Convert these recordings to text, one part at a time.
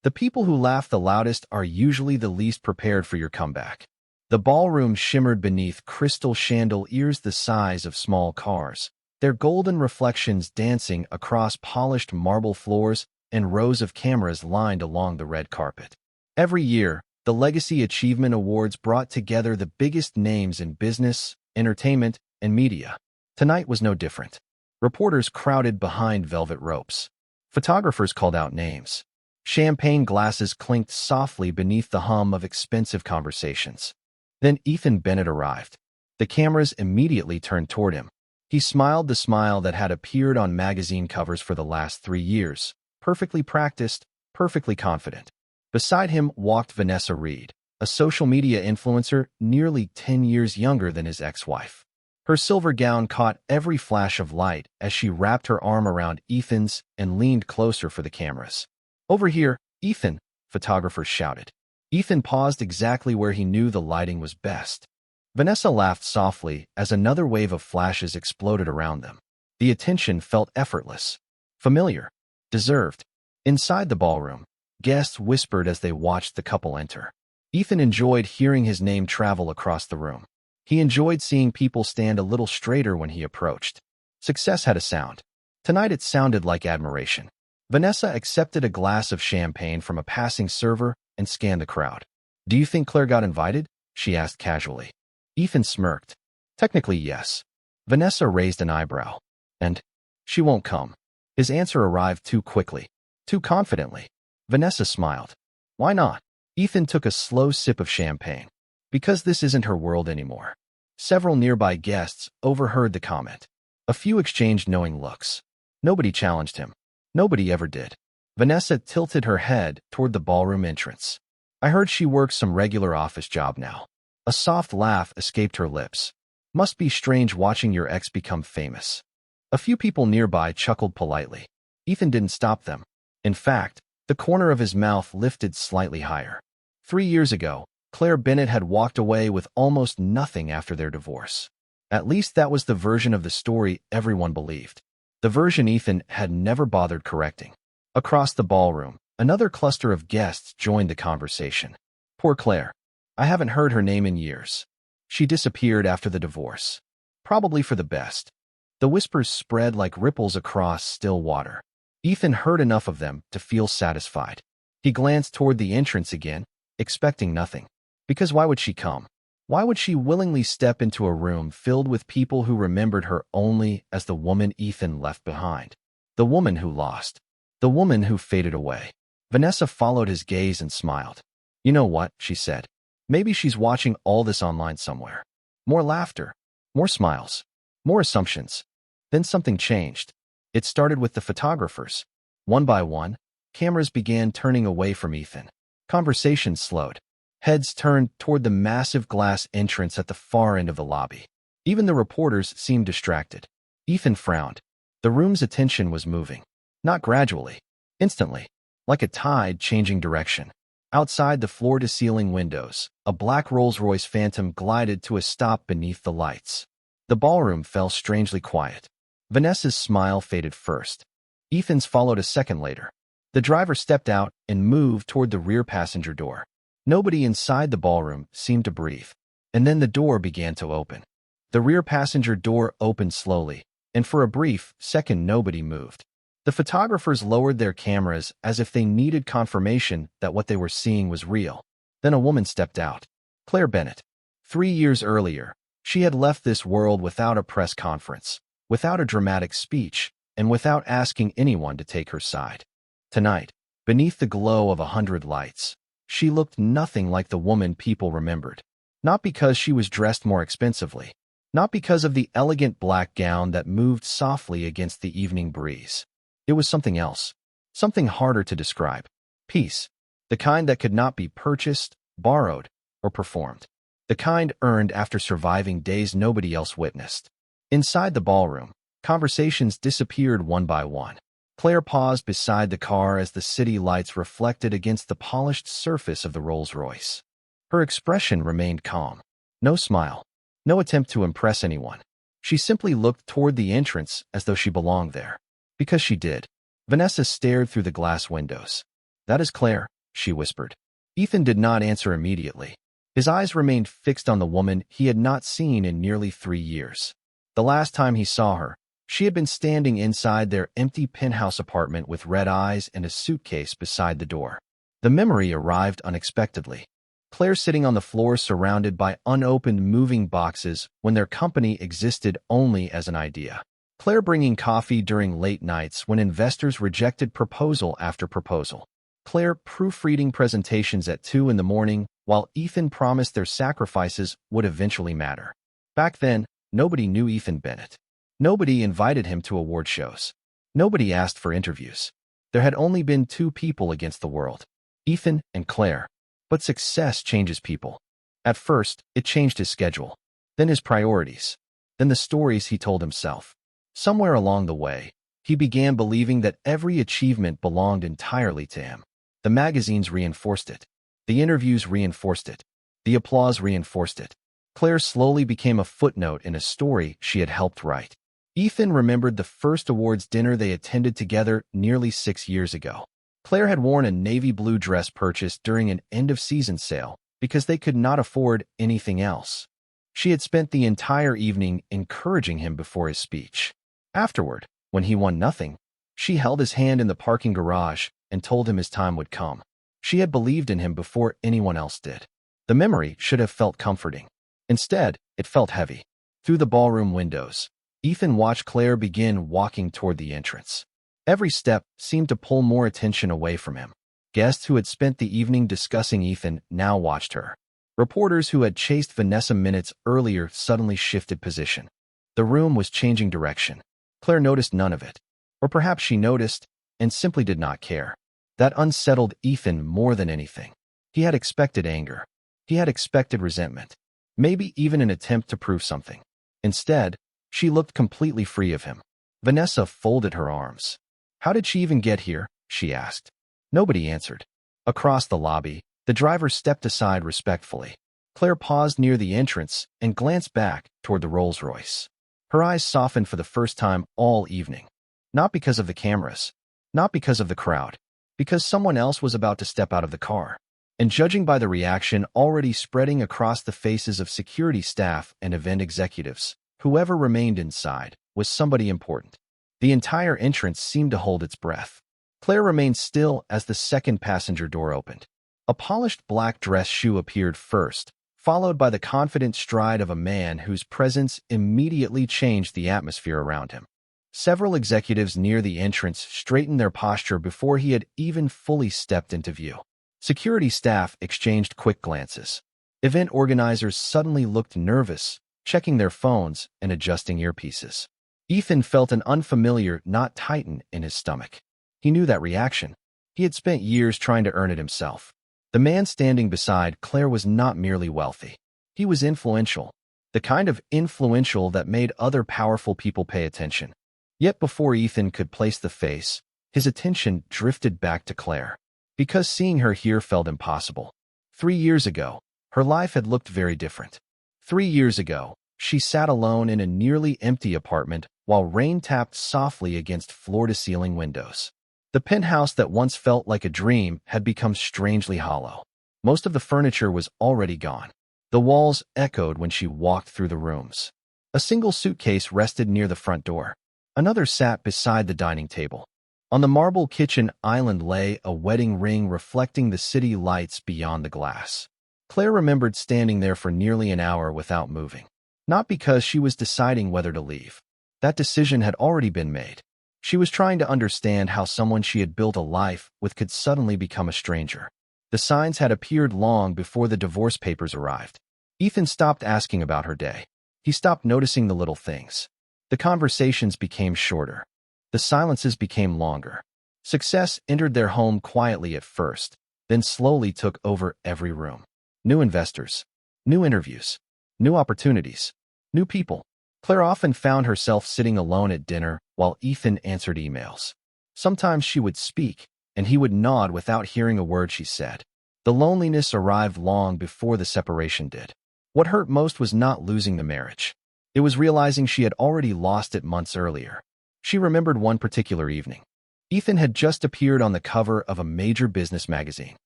The people who laugh the loudest are usually the least prepared for your comeback. The ballroom shimmered beneath crystal chandeliers the size of small cars, their golden reflections dancing across polished marble floors and rows of cameras lined along the red carpet. Every year, the Legacy Achievement Awards brought together the biggest names in business, entertainment, and media. Tonight was no different. Reporters crowded behind velvet ropes. Photographers called out names. Champagne glasses clinked softly beneath the hum of expensive conversations. Then Ethan Bennett arrived. The cameras immediately turned toward him. He smiled the smile that had appeared on magazine covers for the last 3 years, perfectly practiced, perfectly confident. Beside him walked Vanessa Reed, a social media influencer nearly 10 years younger than his ex-wife. Her silver gown caught every flash of light as she wrapped her arm around Ethan's and leaned closer for the cameras. "Over here, Ethan," photographers shouted. Ethan paused exactly where he knew the lighting was best. Vanessa laughed softly as another wave of flashes exploded around them. The attention felt effortless, familiar, deserved. Inside the ballroom, guests whispered as they watched the couple enter. Ethan enjoyed hearing his name travel across the room. He enjoyed seeing people stand a little straighter when he approached. Success had a sound. Tonight it sounded like admiration. Vanessa accepted a glass of champagne from a passing server and scanned the crowd. "Do you think Claire got invited?" she asked casually. Ethan smirked. "Technically, yes." Vanessa raised an eyebrow. "And she won't come." His answer arrived too quickly, too confidently. Vanessa smiled. "Why not?" Ethan took a slow sip of champagne. "Because this isn't her world anymore." Several nearby guests overheard the comment. A few exchanged knowing looks. Nobody challenged him. Nobody ever did. Vanessa tilted her head toward the ballroom entrance. "I heard she works some regular office job now." A soft laugh escaped her lips. "Must be strange watching your ex become famous." A few people nearby chuckled politely. Ethan didn't stop them. In fact, the corner of his mouth lifted slightly higher. 3 years ago, Claire Bennett had walked away with almost nothing after their divorce. At least that was the version of the story everyone believed. The version Ethan had never bothered correcting. Across the ballroom, another cluster of guests joined the conversation. "Poor Claire. I haven't heard her name in years. She disappeared after the divorce. Probably for the best." The whispers spread like ripples across still water. Ethan heard enough of them to feel satisfied. He glanced toward the entrance again, expecting nothing. Because why would she come? Why would she willingly step into a room filled with people who remembered her only as the woman Ethan left behind? The woman who lost. The woman who faded away. Vanessa followed his gaze and smiled. "You know what?" she said. "Maybe she's watching all this online somewhere." More laughter. More smiles. More assumptions. Then something changed. It started with the photographers. One by one, cameras began turning away from Ethan. Conversations slowed. Heads turned toward the massive glass entrance at the far end of the lobby. Even the reporters seemed distracted. Ethan frowned. The room's attention was moving. Not gradually. Instantly. Like a tide changing direction. Outside the floor-to-ceiling windows, a black Rolls-Royce Phantom glided to a stop beneath the lights. The ballroom fell strangely quiet. Vanessa's smile faded first. Ethan's followed a second later. The driver stepped out and moved toward the rear passenger door. Nobody inside the ballroom seemed to breathe. And then the door began to open. The rear passenger door opened slowly, and for a brief second nobody moved. The photographers lowered their cameras as if they needed confirmation that what they were seeing was real. Then a woman stepped out. Claire Bennett. 3 years earlier, she had left this world without a press conference, without a dramatic speech, and without asking anyone to take her side. Tonight, beneath the glow of 100 lights, she looked nothing like the woman people remembered. Not because she was dressed more expensively. Not because of the elegant black gown that moved softly against the evening breeze. It was something else. Something harder to describe. Peace. The kind that could not be purchased, borrowed, or performed. The kind earned after surviving days nobody else witnessed. Inside the ballroom, conversations disappeared one by one. Claire paused beside the car as the city lights reflected against the polished surface of the Rolls-Royce. Her expression remained calm. No smile. No attempt to impress anyone. She simply looked toward the entrance as though she belonged there. Because she did. Vanessa stared through the glass windows. "That is Claire," she whispered. Ethan did not answer immediately. His eyes remained fixed on the woman he had not seen in nearly 3 years. The last time he saw her, she had been standing inside their empty penthouse apartment with red eyes and a suitcase beside the door. The memory arrived unexpectedly. Claire sitting on the floor surrounded by unopened moving boxes when their company existed only as an idea. Claire bringing coffee during late nights when investors rejected proposal after proposal. Claire proofreading presentations at 2 in the morning while Ethan promised their sacrifices would eventually matter. Back then, nobody knew Ethan Bennett. Nobody invited him to award shows. Nobody asked for interviews. There had only been 2 people against the world, Ethan and Claire. But success changes people. At first, it changed his schedule, then his priorities, then the stories he told himself. Somewhere along the way, he began believing that every achievement belonged entirely to him. The magazines reinforced it. The interviews reinforced it. The applause reinforced it. Claire slowly became a footnote in a story she had helped write. Ethan remembered the first awards dinner they attended together nearly 6 years ago. Claire had worn a navy blue dress purchased during an end-of-season sale because they could not afford anything else. She had spent the entire evening encouraging him before his speech. Afterward, when he won nothing, she held his hand in the parking garage and told him his time would come. She had believed in him before anyone else did. The memory should have felt comforting. Instead, it felt heavy. Through the ballroom windows, Ethan watched Claire begin walking toward the entrance. Every step seemed to pull more attention away from him. Guests who had spent the evening discussing Ethan now watched her. Reporters who had chased Vanessa minutes earlier suddenly shifted position. The room was changing direction. Claire noticed none of it. Or perhaps she noticed and simply did not care. That unsettled Ethan more than anything. He had expected anger. He had expected resentment. Maybe even an attempt to prove something. Instead, she looked completely free of him. Vanessa folded her arms. "How did she even get here?" she asked. Nobody answered. Across the lobby, the driver stepped aside respectfully. Claire paused near the entrance and glanced back toward the Rolls-Royce. Her eyes softened for the first time all evening. Not because of the cameras, not because of the crowd, because someone else was about to step out of the car. And judging by the reaction already spreading across the faces of security staff and event executives, whoever remained inside was somebody important. The entire entrance seemed to hold its breath. Claire remained still as the second passenger door opened. A polished black dress shoe appeared first, followed by the confident stride of a man whose presence immediately changed the atmosphere around him. Several executives near the entrance straightened their posture before he had even fully stepped into view. Security staff exchanged quick glances. Event organizers suddenly looked nervous, checking their phones and adjusting earpieces. Ethan felt an unfamiliar knot tighten in his stomach. He knew that reaction. He had spent years trying to earn it himself. The man standing beside Claire was not merely wealthy. He was influential, the kind of influential that made other powerful people pay attention. Yet before Ethan could place the face, his attention drifted back to Claire. Because seeing her here felt impossible. 3 years ago, her life had looked very different. 3 years ago, she sat alone in a nearly empty apartment while rain tapped softly against floor-to-ceiling windows. The penthouse that once felt like a dream had become strangely hollow. Most of the furniture was already gone. The walls echoed when she walked through the rooms. A single suitcase rested near the front door. Another sat beside the dining table. On the marble kitchen island lay a wedding ring reflecting the city lights beyond the glass. Claire remembered standing there for nearly an hour without moving. Not because she was deciding whether to leave. That decision had already been made. She was trying to understand how someone she had built a life with could suddenly become a stranger. The signs had appeared long before the divorce papers arrived. Ethan stopped asking about her day. He stopped noticing the little things. The conversations became shorter. The silences became longer. Success entered their home quietly at first, then slowly took over every room. New investors, new interviews, new opportunities, new people. Claire often found herself sitting alone at dinner while Ethan answered emails. Sometimes she would speak, and he would nod without hearing a word she said. The loneliness arrived long before the separation did. What hurt most was not losing the marriage. It was realizing she had already lost it months earlier. She remembered one particular evening. Ethan had just appeared on the cover of a major business magazine.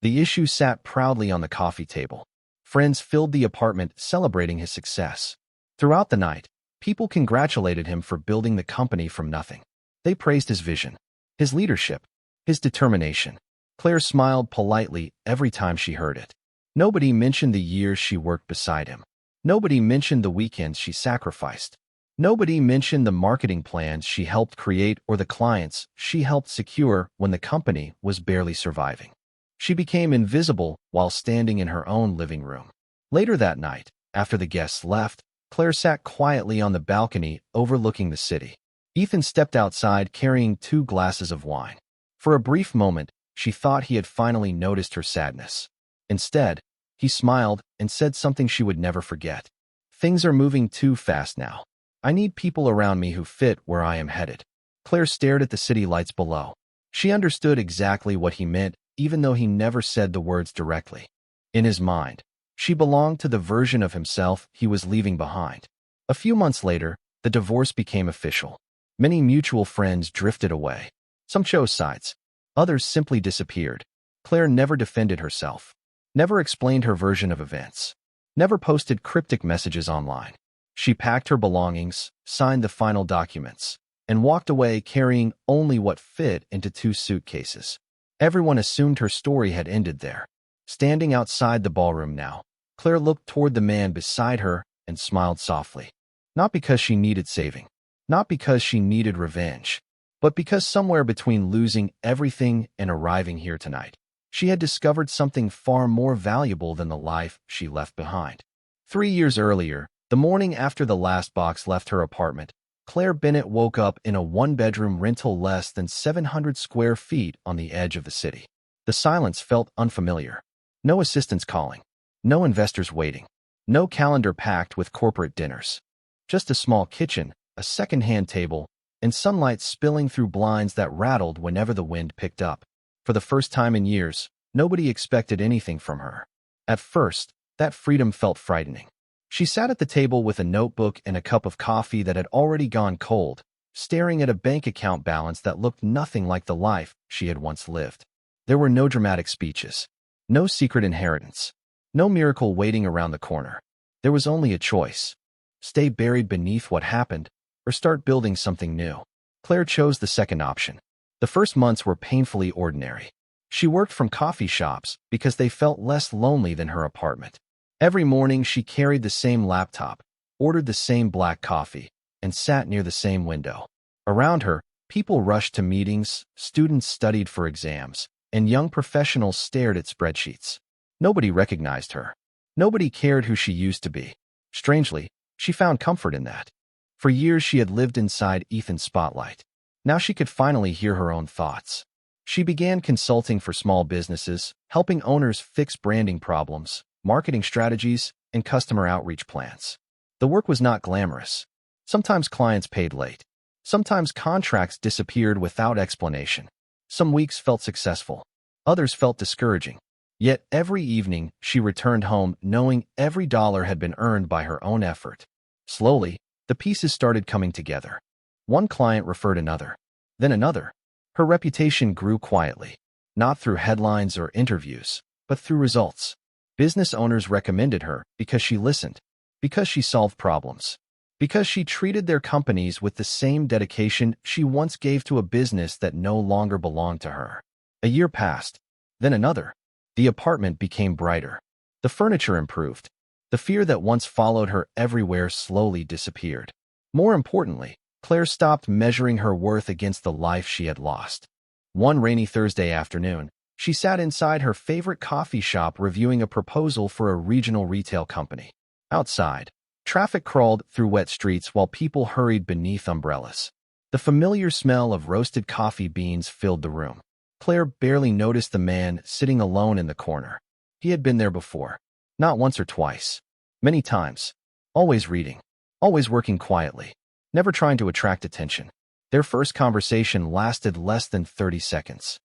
The issue sat proudly on the coffee table. Friends filled the apartment celebrating his success. Throughout the night, people congratulated him for building the company from nothing. They praised his vision, his leadership, his determination. Claire smiled politely every time she heard it. Nobody mentioned the years she worked beside him. Nobody mentioned the weekends she sacrificed. Nobody mentioned the marketing plans she helped create or the clients she helped secure when the company was barely surviving. She became invisible while standing in her own living room. Later that night, after the guests left, Claire sat quietly on the balcony overlooking the city. Ethan stepped outside carrying 2 glasses of wine. For a brief moment, she thought he had finally noticed her sadness. Instead, he smiled and said something she would never forget. "Things are moving too fast now. I need people around me who fit where I am headed." Claire stared at the city lights below. She understood exactly what he meant, even though he never said the words directly. In his mind, she belonged to the version of himself he was leaving behind. A few months later, the divorce became official. Many mutual friends drifted away. Some chose sides. Others simply disappeared. Claire never defended herself, never explained her version of events, never posted cryptic messages online. She packed her belongings, signed the final documents, and walked away carrying only what fit into 2 suitcases. Everyone assumed her story had ended there. Standing outside the ballroom now, Claire looked toward the man beside her and smiled softly. Not because she needed saving, not because she needed revenge, but because somewhere between losing everything and arriving here tonight, she had discovered something far more valuable than the life she left behind. 3 years earlier, the morning after the last box left her apartment, Claire Bennett woke up in a 1-bedroom rental less than 700 square feet on the edge of the city. The silence felt unfamiliar. No assistants calling, no investors waiting, no calendar packed with corporate dinners. Just a small kitchen, a second-hand table, and sunlight spilling through blinds that rattled whenever the wind picked up. For the first time in years, nobody expected anything from her. At first, that freedom felt frightening. She sat at the table with a notebook and a cup of coffee that had already gone cold, staring at a bank account balance that looked nothing like the life she had once lived. There were no dramatic speeches, no secret inheritance, no miracle waiting around the corner. There was only a choice: stay buried beneath what happened, or start building something new. Claire chose the second option. The first months were painfully ordinary. She worked from coffee shops because they felt less lonely than her apartment. Every morning she carried the same laptop, ordered the same black coffee, and sat near the same window. Around her, people rushed to meetings, students studied for exams, and young professionals stared at spreadsheets. Nobody recognized her. Nobody cared who she used to be. Strangely, she found comfort in that. For years she had lived inside Ethan's spotlight. Now she could finally hear her own thoughts. She began consulting for small businesses, helping owners fix branding problems, marketing strategies, and customer outreach plans. The work was not glamorous. Sometimes clients paid late. Sometimes contracts disappeared without explanation. Some weeks felt successful. Others felt discouraging. Yet every evening she returned home knowing every dollar had been earned by her own effort. Slowly, the pieces started coming together. One client referred another, then another. Her reputation grew quietly, not through headlines or interviews, but through results. Business owners recommended her because she listened, because she solved problems, because she treated their companies with the same dedication she once gave to a business that no longer belonged to her. A year passed, then another. The apartment became brighter. The furniture improved. The fear that once followed her everywhere slowly disappeared. More importantly, Claire stopped measuring her worth against the life she had lost. One rainy Thursday afternoon, she sat inside her favorite coffee shop reviewing a proposal for a regional retail company. Outside, traffic crawled through wet streets while people hurried beneath umbrellas. The familiar smell of roasted coffee beans filled the room. Claire barely noticed the man sitting alone in the corner. He had been there before. Not once or twice. Many times. Always reading. Always working quietly. Never trying to attract attention. Their first conversation lasted less than 30 seconds.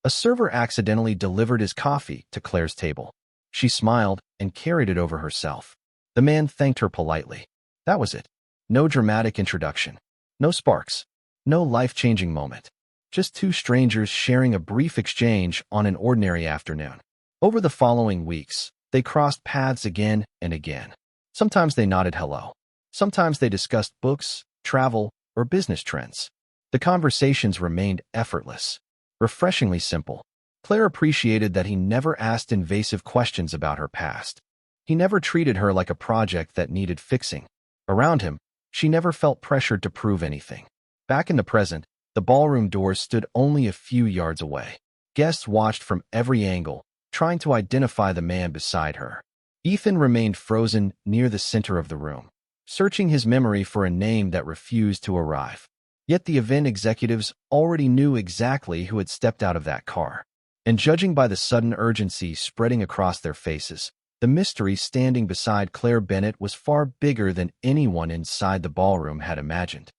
A server accidentally delivered his coffee to Claire's table. She smiled and carried it over herself. The man thanked her politely. That was it. No dramatic introduction. No sparks. No life-changing moment. just two strangers sharing a brief exchange on an ordinary afternoon. Over the following weeks, they crossed paths again and again. Sometimes they nodded hello. Sometimes they discussed books, travel, or business trends. The conversations remained effortless, refreshingly simple. Claire appreciated that he never asked invasive questions about her past. He never treated her like a project that needed fixing. Around him, she never felt pressured to prove anything. Back in the present, the ballroom doors stood only a few yards away. Guests watched from every angle, trying to identify the man beside her. Ethan remained frozen near the center of the room, searching his memory for a name that refused to arrive. Yet the event executives already knew exactly who had stepped out of that car. And judging by the sudden urgency spreading across their faces, the mystery standing beside Claire Bennett was far bigger than anyone inside the ballroom had imagined.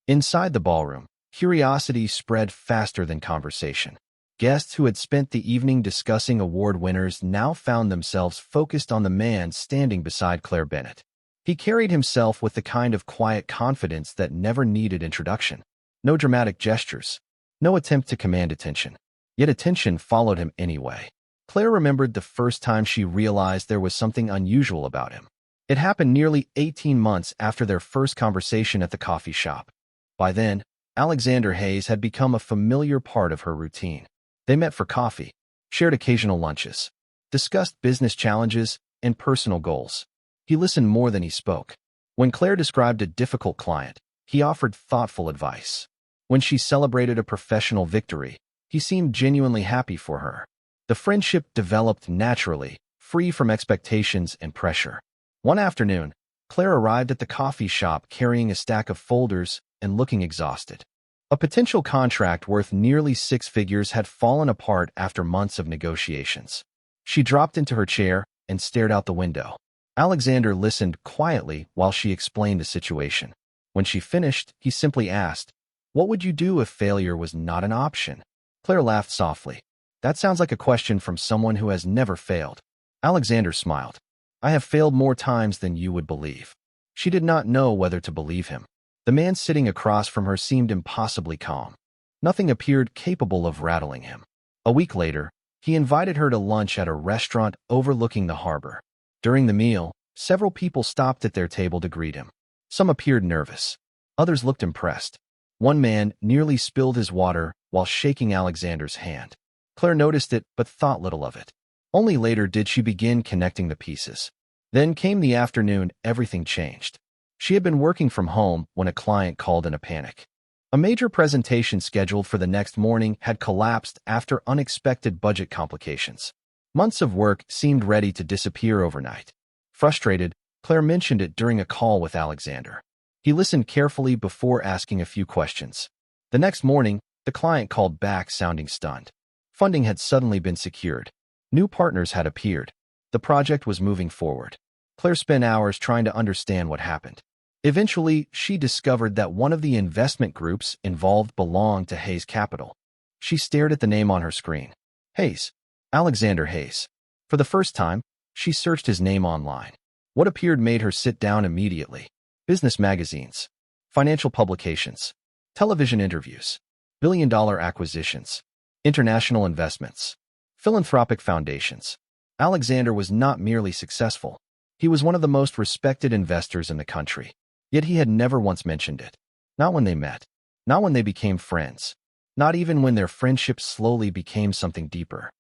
Inside the ballroom, curiosity spread faster than conversation. Guests who had spent the evening discussing award winners now found themselves focused on the man standing beside Claire Bennett. He carried himself with the kind of quiet confidence that never needed introduction. No dramatic gestures, no attempt to command attention. Yet attention followed him anyway. Claire remembered the first time she realized there was something unusual about him. It happened nearly 18 months after their first conversation at the coffee shop. By then, Alexander Hayes had become a familiar part of her routine. They met for coffee, shared occasional lunches, discussed business challenges and personal goals. He listened more than he spoke. When Claire described a difficult client, he offered thoughtful advice. When she celebrated a professional victory, he seemed genuinely happy for her. The friendship developed naturally, free from expectations and pressure. One afternoon, Claire arrived at the coffee shop carrying a stack of folders and looking exhausted. A potential contract worth nearly 6 figures had fallen apart after months of negotiations. She dropped into her chair and stared out the window. Alexander listened quietly while she explained the situation. When she finished, he simply asked, "What would you do if failure was not an option?" Claire laughed softly. "That sounds like a question from someone who has never failed." Alexander smiled. "I have failed more times than you would believe." She did not know whether to believe him. The man sitting across from her seemed impossibly calm. Nothing appeared capable of rattling him. A week later, he invited her to lunch at a restaurant overlooking the harbor. During the meal, several people stopped at their table to greet him. Some appeared nervous. Others looked impressed. One man nearly spilled his water while shaking Alexander's hand. Claire noticed it but thought little of it. Only later did she begin connecting the pieces. Then came the afternoon everything changed. She had been working from home when a client called in a panic. A major presentation scheduled for the next morning had collapsed after unexpected budget complications. Months of work seemed ready to disappear overnight. Frustrated, Claire mentioned it during a call with Alexander. He listened carefully before asking a few questions. The next morning, the client called back sounding stunned. Funding had suddenly been secured. New partners had appeared. The project was moving forward. Claire spent hours trying to understand what happened. Eventually, she discovered that one of the investment groups involved belonged to Hayes Capital. She stared at the name on her screen. Hayes. Alexander Hayes. For the first time, she searched his name online. What appeared made her sit down immediately. Business magazines, financial publications, television interviews, billion-dollar acquisitions, international investments, philanthropic foundations. Alexander was not merely successful. He was one of the most respected investors in the country. Yet he had never once mentioned it. Not when they met. Not when they became friends. Not even when their friendship slowly became something deeper.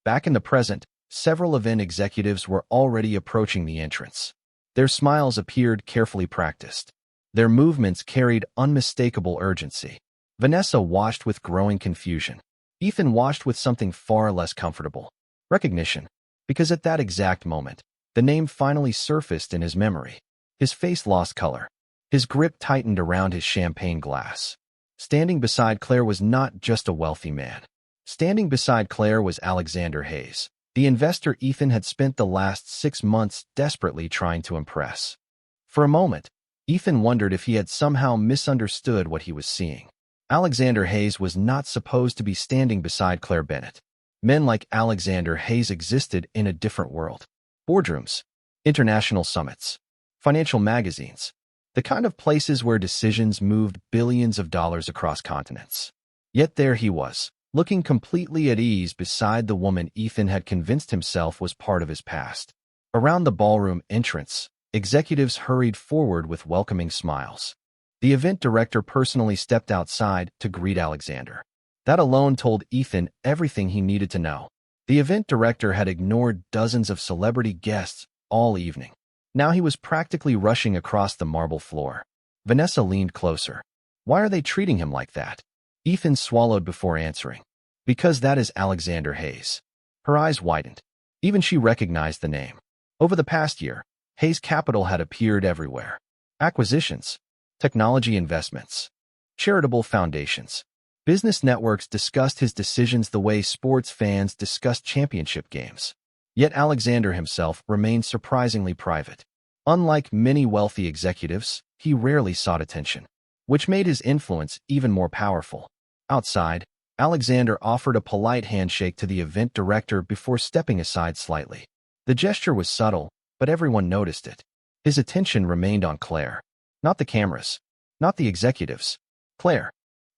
Back in the present, several event executives were already approaching the entrance. Their smiles appeared carefully practiced. Their movements carried unmistakable urgency. Vanessa watched with growing confusion. Ethan watched with something far less comfortable. Recognition. Because at that exact moment, the name finally surfaced in his memory. His face lost color. His grip tightened around his champagne glass. Standing beside Claire was not just a wealthy man. Standing beside Claire was Alexander Hayes, the investor Ethan had spent the last 6 months desperately trying to impress. For a moment, Ethan wondered if he had somehow misunderstood what he was seeing. Alexander Hayes was not supposed to be standing beside Claire Bennett. Men like Alexander Hayes existed in a different world. Boardrooms, international summits, financial magazines, the kind of places where decisions moved billions of dollars across continents. Yet there he was, looking completely at ease beside the woman Ethan had convinced himself was part of his past. Around the ballroom entrance, executives hurried forward with welcoming smiles. The event director personally stepped outside to greet Alexander. That alone told Ethan everything he needed to know. The event director had ignored dozens of celebrity guests all evening. Now he was practically rushing across the marble floor. Vanessa leaned closer. Why are they treating him like that? Ethan swallowed before answering. Because that is Alexander Hayes. Her eyes widened. Even she recognized the name. Over the past year, Hayes Capital had appeared everywhere. Acquisitions, technology investments, charitable foundations. Business networks discussed his decisions the way sports fans discussed championship games. Yet Alexander himself remained surprisingly private. Unlike many wealthy executives, he rarely sought attention, which made his influence even more powerful. Outside, Alexander offered a polite handshake to the event director before stepping aside slightly. The gesture was subtle, but everyone noticed it. His attention remained on Claire. Not the cameras. Not the executives. Claire.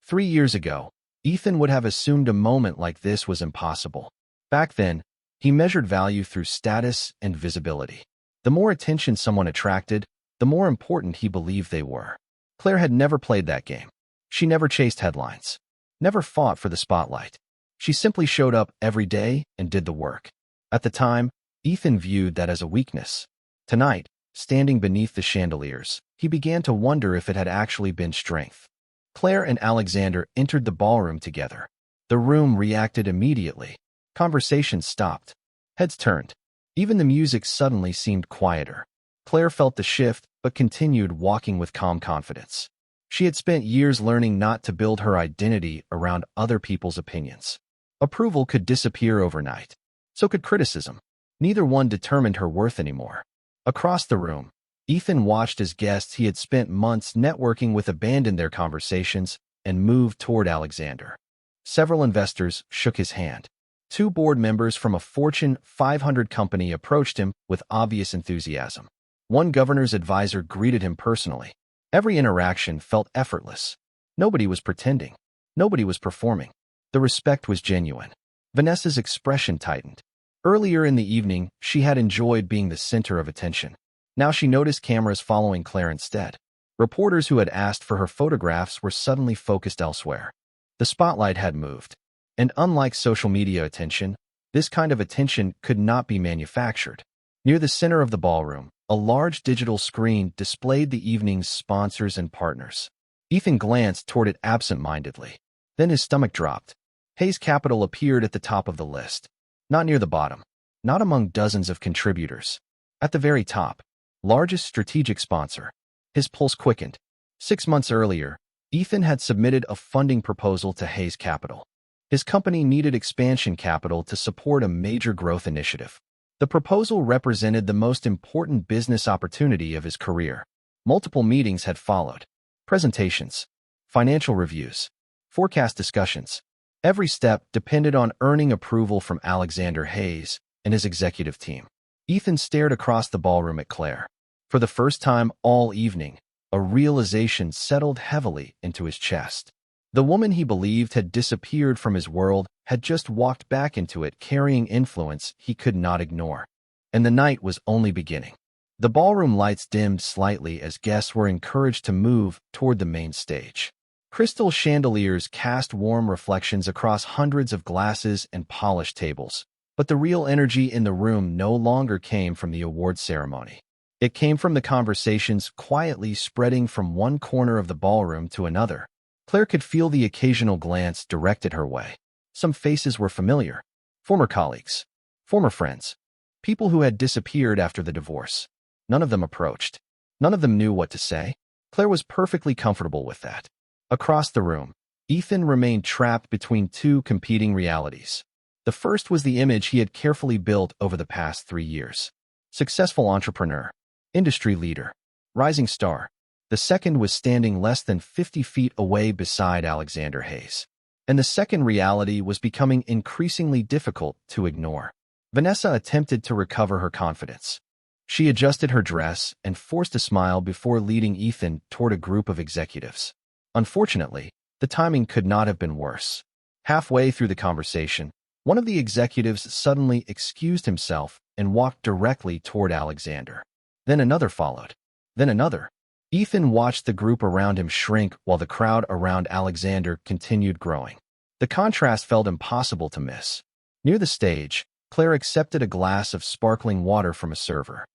3 years ago, Ethan would have assumed a moment like this was impossible. Back then, he measured value through status and visibility. The more attention someone attracted, the more important he believed they were. Claire had never played that game. She never chased headlines. Never fought for the spotlight. She simply showed up every day and did the work. At the time, Ethan viewed that as a weakness. Tonight, standing beneath the chandeliers, he began to wonder if it had actually been strength. Claire and Alexander entered the ballroom together. The room reacted immediately. Conversations stopped. Heads turned. Even the music suddenly seemed quieter. Claire felt the shift, but continued walking with calm confidence. She had spent years learning not to build her identity around other people's opinions. Approval could disappear overnight. So could criticism. Neither one determined her worth anymore. Across the room, Ethan watched as guests he had spent months networking with abandoned their conversations and moved toward Alexander. Several investors shook his hand. 2 board members from a Fortune 500 company approached him with obvious enthusiasm. One governor's advisor greeted him personally. Every interaction felt effortless. Nobody was pretending. Nobody was performing. The respect was genuine. Vanessa's expression tightened. Earlier in the evening, she had enjoyed being the center of attention. Now she noticed cameras following Claire instead. Reporters who had asked for her photographs were suddenly focused elsewhere. The spotlight had moved. And unlike social media attention, this kind of attention could not be manufactured. Near the center of the ballroom, a large digital screen displayed the evening's sponsors and partners. Ethan glanced toward it absent-mindedly. Then his stomach dropped. Hayes Capital appeared at the top of the list. Not near the bottom. Not among dozens of contributors. At the very top. Largest strategic sponsor. His pulse quickened. 6 months earlier, Ethan had submitted a funding proposal to Hayes Capital. His company needed expansion capital to support a major growth initiative. The proposal represented the most important business opportunity of his career. Multiple meetings had followed. Presentations, financial reviews, forecast discussions. Every step depended on earning approval from Alexander Hayes and his executive team. Ethan stared across the ballroom at Claire. For the first time all evening, a realization settled heavily into his chest. The woman he believed had disappeared from his world had just walked back into it carrying influence he could not ignore. And the night was only beginning. The ballroom lights dimmed slightly as guests were encouraged to move toward the main stage. Crystal chandeliers cast warm reflections across hundreds of glasses and polished tables. But the real energy in the room no longer came from the award ceremony. It came from the conversations quietly spreading from one corner of the ballroom to another. Claire could feel the occasional glance directed her way. Some faces were familiar. Former colleagues. Former friends. People who had disappeared after the divorce. None of them approached. None of them knew what to say. Claire was perfectly comfortable with that. Across the room, Ethan remained trapped between 2 competing realities. The first was the image he had carefully built over the past 3 years. Successful entrepreneur. Industry leader. Rising star. The second was standing less than 50 feet away beside Alexander Hayes. And the second reality was becoming increasingly difficult to ignore. Vanessa attempted to recover her confidence. She adjusted her dress and forced a smile before leading Ethan toward a group of executives. Unfortunately, The timing could not have been worse. Halfway through the conversation, one of the executives suddenly excused himself and walked directly toward Alexander. Then another followed. Then another. Ethan watched the group around him shrink while the crowd around Alexander continued growing. The contrast felt impossible to miss. Near the stage, Claire accepted a glass of sparkling water from a server.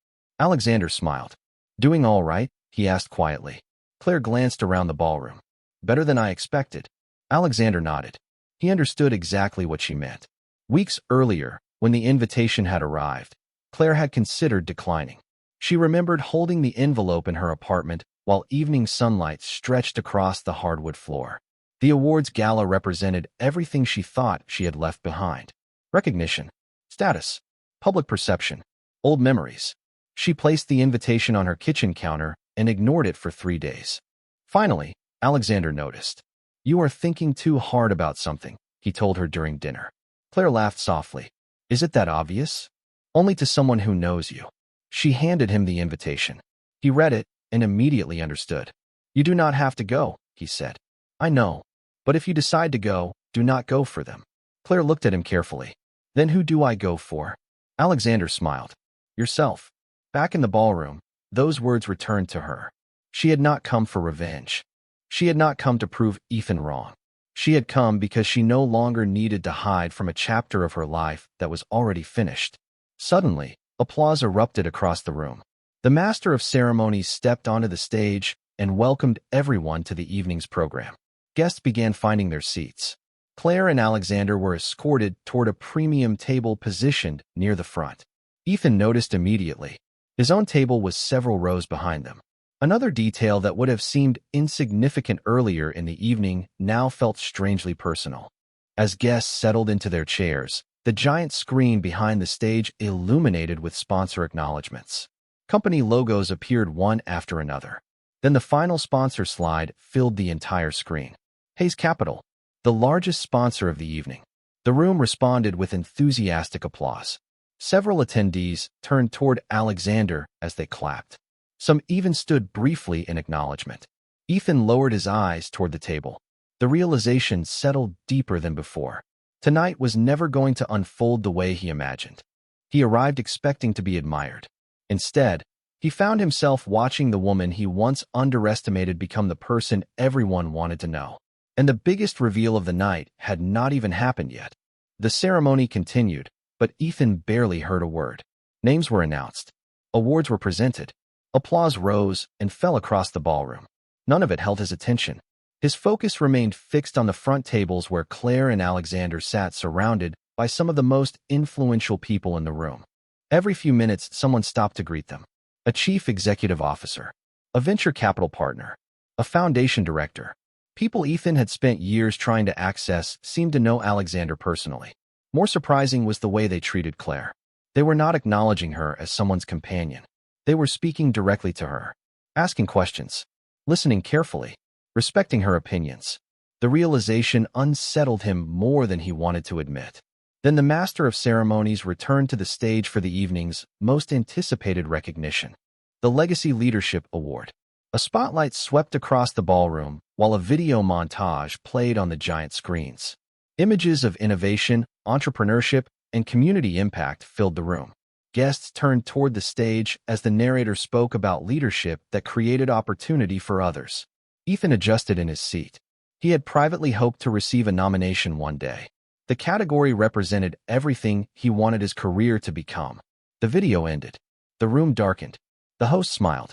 Alexander smiled. "Doing all right?" he asked quietly. Claire glanced around the ballroom. "Better than I expected." Alexander nodded. He understood exactly what she meant. Weeks earlier, when the invitation had arrived, Claire had considered declining. She remembered holding the envelope in her apartment while evening sunlight stretched across the hardwood floor. The awards gala represented everything she thought she had left behind. Recognition, status, public perception, old memories. She placed the invitation on her kitchen counter and ignored it for 3 days. Finally, Alexander noticed. "You are thinking too hard about something," he told her during dinner. Claire laughed softly. "Is it that obvious?" "Only to someone who knows you." She handed him the invitation. He read it and immediately understood. "You do not have to go," he said. "I know. But if you decide to go, do not go for them." Claire looked at him carefully. "Then who do I go for?" Alexander smiled. "Yourself." Back in the ballroom, those words returned to her. She had not come for revenge. She had not come to prove Ethan wrong. She had come because she no longer needed to hide from a chapter of her life that was already finished. Suddenly, applause erupted across the room. The master of ceremonies stepped onto the stage and welcomed everyone to the evening's program. Guests began finding their seats. Claire and Alexander were escorted toward a premium table positioned near the front. Ethan noticed immediately. His own table was several rows behind them. Another detail that would have seemed insignificant earlier in the evening now felt strangely personal. As guests settled into their chairs, the giant screen behind the stage illuminated with sponsor acknowledgments. Company logos appeared one after another. Then the final sponsor slide filled the entire screen. Hayes Capital, the largest sponsor of the evening. The room responded with enthusiastic applause. Several attendees turned toward Alexander as they clapped. Some even stood briefly in acknowledgement. Ethan lowered his eyes toward the table. The realization settled deeper than before. Tonight was never going to unfold the way he imagined. He arrived expecting to be admired. Instead, he found himself watching the woman he once underestimated become the person everyone wanted to know. And the biggest reveal of the night had not even happened yet. The ceremony continued, but Ethan barely heard a word. Names were announced. Awards were presented. Applause rose and fell across the ballroom. None of it held his attention. His focus remained fixed on the front tables where Claire and Alexander sat surrounded by some of the most influential people in the room. Every few minutes, someone stopped to greet them. A chief executive officer, a venture capital partner, a foundation director. People Ethan had spent years trying to access seemed to know Alexander personally. More surprising was the way they treated Claire. They were not acknowledging her as someone's companion. They were speaking directly to her, asking questions, listening carefully, respecting her opinions. The realization unsettled him more than he wanted to admit. Then the master of ceremonies returned to the stage for the evening's most anticipated recognition, the Legacy Leadership Award. A spotlight swept across the ballroom while a video montage played on the giant screens. Images of innovation, entrepreneurship, and community impact filled the room. Guests turned toward the stage as the narrator spoke about leadership that created opportunity for others. Ethan adjusted in his seat. He had privately hoped to receive a nomination one day. The category represented everything he wanted his career to become. The video ended. The room darkened. The host smiled.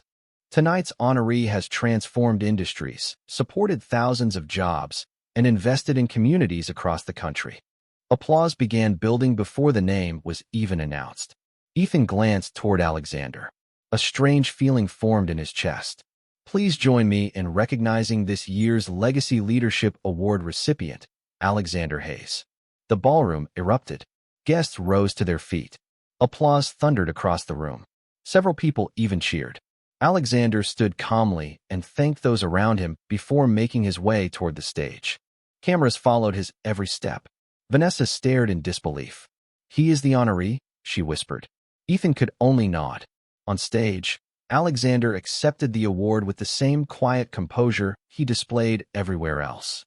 Tonight's honoree has transformed industries, supported thousands of jobs, and invested in communities across the country. Applause began building before the name was even announced. Ethan glanced toward Alexander. A strange feeling formed in his chest. Please join me in recognizing this year's Legacy Leadership Award recipient, Alexander Hayes. The ballroom erupted. Guests rose to their feet. Applause thundered across the room. Several people even cheered. Alexander stood calmly and thanked those around him before making his way toward the stage. Cameras followed his every step. Vanessa stared in disbelief. "He is the honoree?" she whispered. Ethan could only nod. On stage, Alexander accepted the award with the same quiet composure he displayed everywhere else.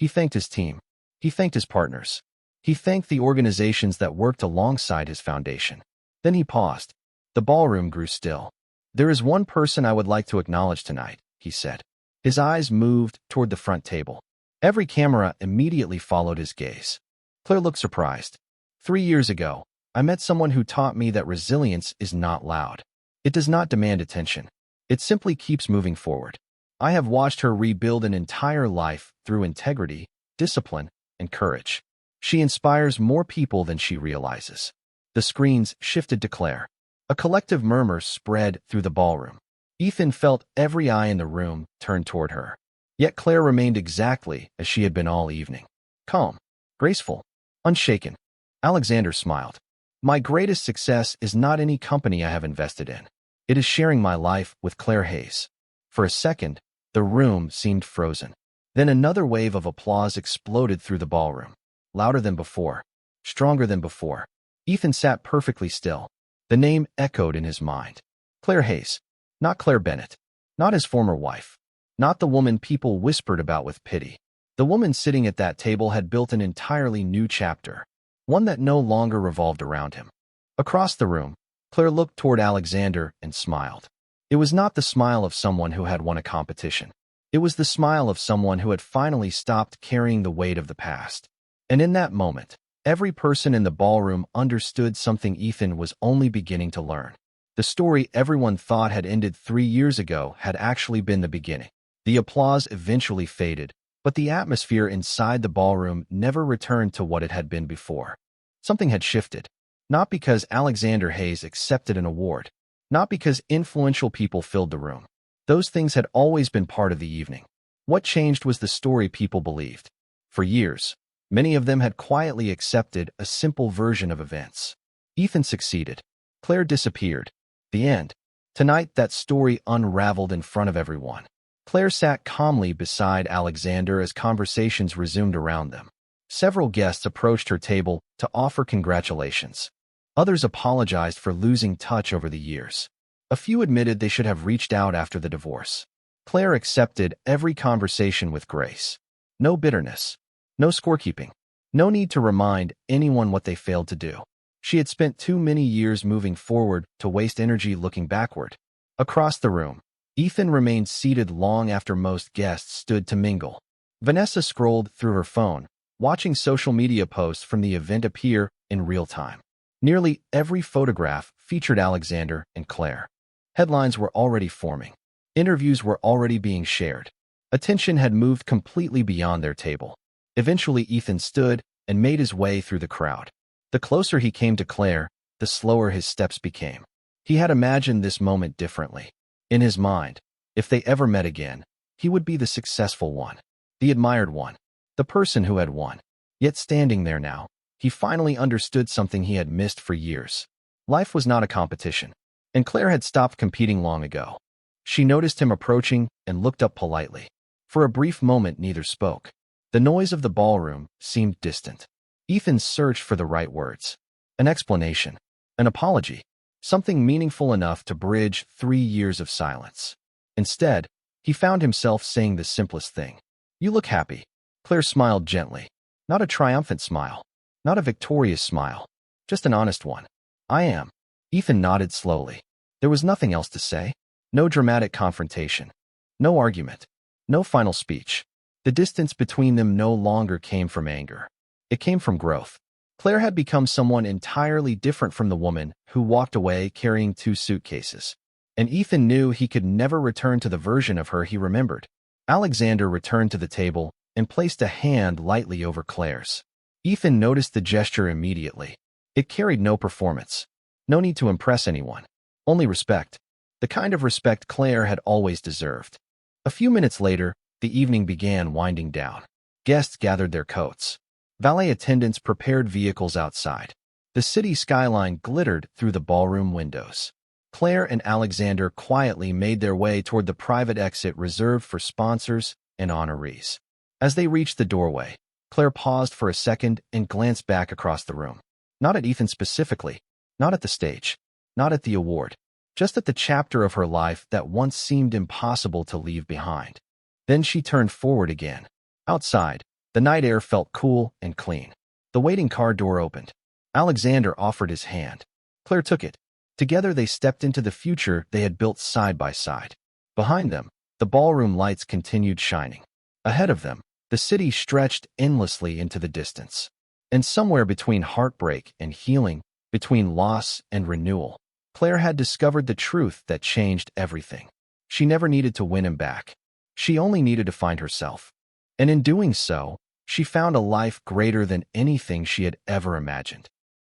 He thanked his team. He thanked his partners. He thanked the organizations that worked alongside his foundation. Then he paused. The ballroom grew still. "There is one person I would like to acknowledge tonight," he said. His eyes moved toward the front table. Every camera immediately followed his gaze. Claire looked surprised. 3 years ago, I met someone who taught me that resilience is not loud. It does not demand attention. It simply keeps moving forward. I have watched her rebuild an entire life through integrity, discipline, and courage. She inspires more people than she realizes. The screens shifted to Claire. A collective murmur spread through the ballroom. Ethan felt every eye in the room turned toward her. Yet Claire remained exactly as she had been all evening. Calm, graceful, unshaken. Alexander smiled. "My greatest success is not any company I have invested in. It is sharing my life with Claire Hayes." For a second, the room seemed frozen. Then another wave of applause exploded through the ballroom. Louder than before, stronger than before. Ethan sat perfectly still. The name echoed in his mind. Claire Hayes. Not Claire Bennett. Not his former wife. Not the woman people whispered about with pity. The woman sitting at that table had built an entirely new chapter, one that no longer revolved around him. Across the room, Claire looked toward Alexander and smiled. It was not the smile of someone who had won a competition. It was the smile of someone who had finally stopped carrying the weight of the past. And in that moment, every person in the ballroom understood something Ethan was only beginning to learn. The story everyone thought had ended 3 years ago had actually been the beginning. The applause eventually faded, but the atmosphere inside the ballroom never returned to what it had been before. Something had shifted. Not because Alexander Hayes accepted an award. Not because influential people filled the room. Those things had always been part of the evening. What changed was the story people believed. For years, many of them had quietly accepted a simple version of events. Ethan succeeded. Claire disappeared. The end. Tonight, that story unraveled in front of everyone. Claire sat calmly beside Alexander as conversations resumed around them. Several guests approached her table to offer congratulations. Others apologized for losing touch over the years. A few admitted they should have reached out after the divorce. Claire accepted every conversation with grace. No bitterness. No scorekeeping. No need to remind anyone what they failed to do. She had spent too many years moving forward to waste energy looking backward. Across the room, Ethan remained seated long after most guests stood to mingle. Vanessa scrolled through her phone, watching social media posts from the event appear in real time. Nearly every photograph featured Alexander and Claire. Headlines were already forming. Interviews were already being shared. Attention had moved completely beyond their table. Eventually, Ethan stood and made his way through the crowd. The closer he came to Claire, the slower his steps became. He had imagined this moment differently. In his mind, if they ever met again, he would be the successful one, the admired one, the person who had won. Yet standing there now, he finally understood something he had missed for years. Life was not a competition, and Claire had stopped competing long ago. She noticed him approaching and looked up politely. For a brief moment, neither spoke. The noise of the ballroom seemed distant. Ethan searched for the right words. An explanation. An apology. Something meaningful enough to bridge 3 years of silence. Instead, he found himself saying the simplest thing. "You look happy." Claire smiled gently. Not a triumphant smile. Not a victorious smile. Just an honest one. "I am." Ethan nodded slowly. There was nothing else to say. No dramatic confrontation. No argument. No final speech. The distance between them no longer came from anger. It came from growth. Claire had become someone entirely different from the woman who walked away carrying 2 suitcases. And Ethan knew he could never return to the version of her he remembered. Alexander returned to the table and placed a hand lightly over Claire's. Ethan noticed the gesture immediately. It carried no performance. No need to impress anyone. Only respect. The kind of respect Claire had always deserved. A few minutes later, the evening began winding down. Guests gathered their coats. Valet attendants prepared vehicles outside. The city skyline glittered through the ballroom windows. Claire and Alexander quietly made their way toward the private exit reserved for sponsors and honorees. As they reached the doorway, Claire paused for a second and glanced back across the room. Not at Ethan specifically, not at the stage, not at the award, just at the chapter of her life that once seemed impossible to leave behind. Then she turned forward again. Outside, The night air felt cool and clean. The waiting car door opened. Alexander offered his hand. Claire took it. Together they stepped into the future they had built side by side. Behind them, the ballroom lights continued shining. Ahead of them, the city stretched endlessly into the distance. And somewhere between heartbreak and healing, between loss and renewal, Claire had discovered the truth that changed everything. She never needed to win him back. She only needed to find herself. And in doing so, she found a life greater than anything she had ever imagined.